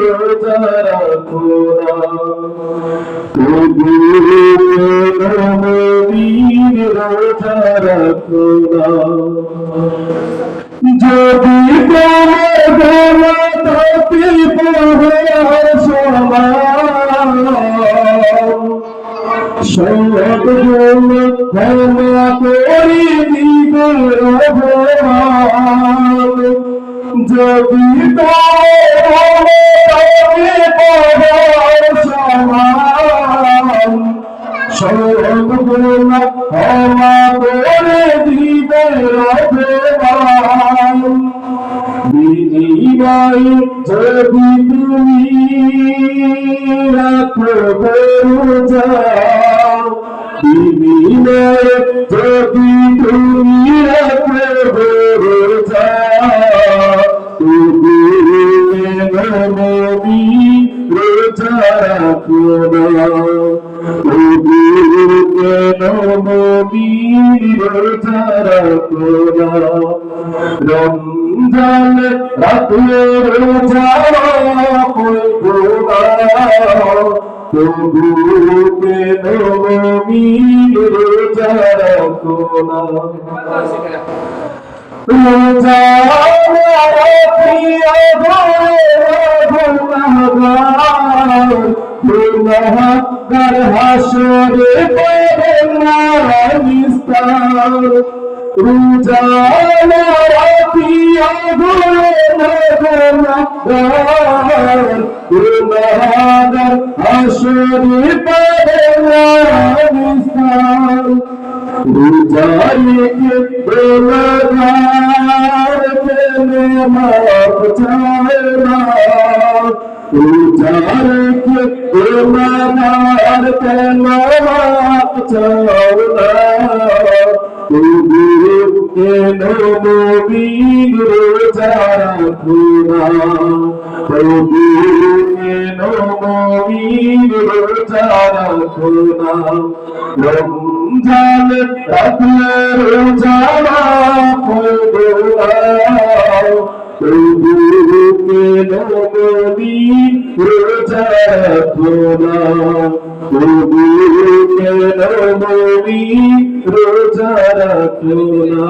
রোজা রাখো না, তবু কেন নবীর রোজা রাখো না। যদি তোমার গোলা তাতে পড়ার সব গুণ ক্ষমা করে দিবে রহমান। যদি তোমার পড়ার সব গুণ ক্ষমা করে দিবে রহমান। বিনিময় যদি তুমি রাখো রোজা, বিনিময় যদি তুমি রাখো রোজা, তবু নবী রোজা রাখো না, তবু নবী রোজা রাখো না। রমজান রাখলে রোজা করবো না, তবু কেন নবী রোজা রাখো না। রোজা রাখিয়া গুনাহগার হাসরে পাবে না নিস্তার। রোজা রাখিয়া গুনাহগার হাসরে পাবে না নিস্তার। রোজা রেখে গুনাহগার কেন মাফ চায় না, রোজা রেখে গুনাহগার কেন মাফ চায় না, তবু কেন নবী রোজা রাখো না, তবু কেন নবী রোজা রাখো না। রমজান রাখলে রোজা করবো না, তবু কেন নবী রোজা রাখো না, তবু কেন নবী রোজা রাখো না।